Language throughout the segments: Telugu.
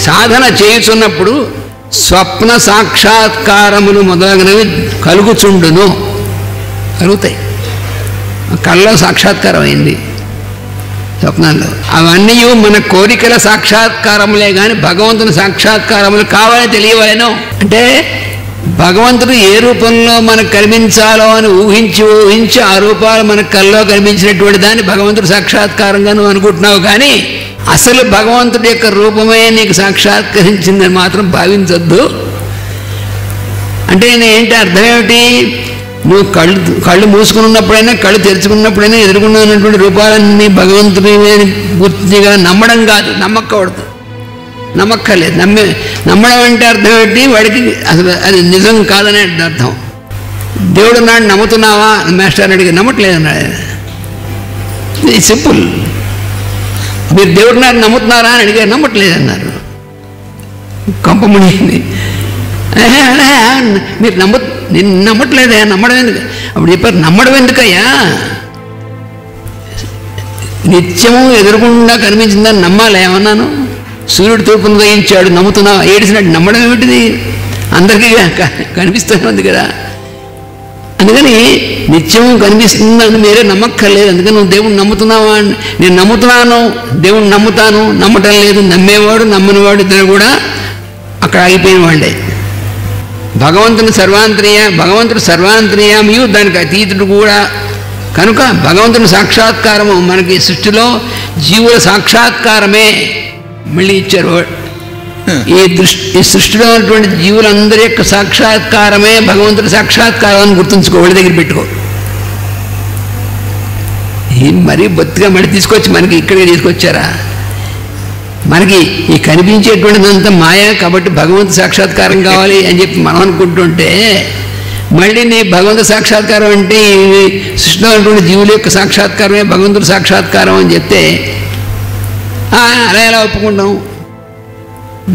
సాధన చేయుచున్నప్పుడు స్వప్న సాక్షాత్కారములు మొదలగునవి కలుగుచుండును, కలుగుతాయి. కళ్ళలో సాక్షాత్కారం అయింది, స్వప్నాల్లో. అవన్నీ మన కోరికల సాక్షాత్కారములే కానీ భగవంతుని సాక్షాత్కారములు కావాలని తెలియవలేను. అంటే భగవంతుడు ఏ రూపంలో మనకు కనిపించాలో అని ఊహించి ఆ రూపాలు మన కల్లో కనిపించినటువంటి దాన్ని భగవంతుడు సాక్షాత్కారంగా నువ్వు అనుకుంటున్నావు. కానీ అసలు భగవంతుడి యొక్క రూపమే నీకు సాక్షాత్కరించిందని మాత్రం భావించొద్దు. అంటే ఏంటి అర్థం ఏమిటి? నువ్వు కళ్ళు మూసుకుని ఉన్నప్పుడైనా కళ్ళు తెరుచుకున్నప్పుడైనా ఎదుర్కొన్నటువంటి రూపాలన్నీ భగవంతుడి పూర్తిగా నమ్మడం కాదు, నమ్మకూడదు, నమ్మక్కర్లేదు. నమ్మడం అంటే అర్థం ఏంటి? వాడికి అసలు అది నిజం కాదనే అర్థం. దేవుడు నాడు నమ్ముతున్నావా మాస్టర్ అడిగి, నమ్మట్లేదు అన్నాడు. ఇది సింపుల్. మీరు దేవుడు నాడు నమ్ముతున్నారా అని అడిగారు, నమ్మట్లేదు అన్నారు. కంపమునింది. మీరు నేను నమ్మట్లేదా? నమ్మడం ఎందుకు? అప్పుడు చెప్పారు, నమ్మడం ఎందుకయ్యా? నిత్యము ఎదురుకుండా కనిపించిందని నమ్మాలి. ఏమన్నాను? సూర్యుడు తూర్పును ఉదయించాడు, నమ్ముతున్నావా? ఏడిసినట్టు నమ్మడం ఏమిటిది? అందరికీ కనిపిస్తుంది కదా. అందుకని నిత్యము కనిపిస్తుందని మీరే నమ్మక్కర్లేదు. అందుకని నువ్వు దేవుడిని నమ్ముతున్నావా? నేను నమ్ముతున్నాను, దేవుడిని నమ్ముతాను, నమ్మటం లేదు. నమ్మేవాడు నమ్మనివాడు ఇద్దరు కూడా అక్కడ ఆగిపోయిన వాళ్ళే. భగవంతుడు సర్వాంతర్యామియు, దానికి అతీతుడు కూడా. కనుక భగవంతుని సాక్షాత్కారము మనకి సృష్టిలో జీవుల సాక్షాత్కారమే. మళ్ళీ ఇచ్చారు, ఈ సృష్టిలో ఉన్నటువంటి జీవులందరి యొక్క సాక్షాత్కారమే భగవంతుడి సాక్షాత్కారం అని గుర్తుంచుకో, వాళ్ళ దగ్గర పెట్టుకో. మరీ బొత్తిగా మళ్ళీ తీసుకొచ్చి మనకి ఇక్కడికి తీసుకొచ్చారా? మనకి ఈ కనిపించేటువంటిదంతా మాయ, కాబట్టి భగవంతు సాక్షాత్కారం కావాలి అని చెప్పి మనం అనుకుంటుంటే, మళ్ళీ నీ భగవంతు సాక్షాత్కారం అంటే ఈ సృష్టిలో ఉన్నటువంటి జీవుల యొక్క సాక్షాత్కారమే భగవంతుడి సాక్షాత్కారం అని చెప్తే అలా ఎలా ఒప్పుకుంటాం?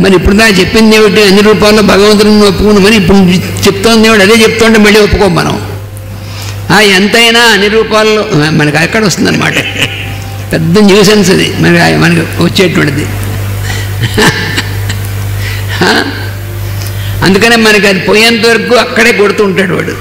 మరి ఇప్పుడు దాకా చెప్పింది ఏమిటి? అన్ని రూపాల్లో భగవంతుడిని ఒప్పుకున్నాం. మరి ఇప్పుడు చెప్తోంది ఏమిటి? అదే చెప్తుంటే మళ్ళీ ఒప్పుకోం మనం. ఎంతైనా అన్ని రూపాల్లో మనకి అక్కడ వస్తుందన్నమాట. పెద్ద న్యూసెన్స్ అది మనకి వచ్చేటువంటిది. అందుకనే మనకి అది పోయేంత వరకు అక్కడే కొడుతూ ఉంటాడు వాడు.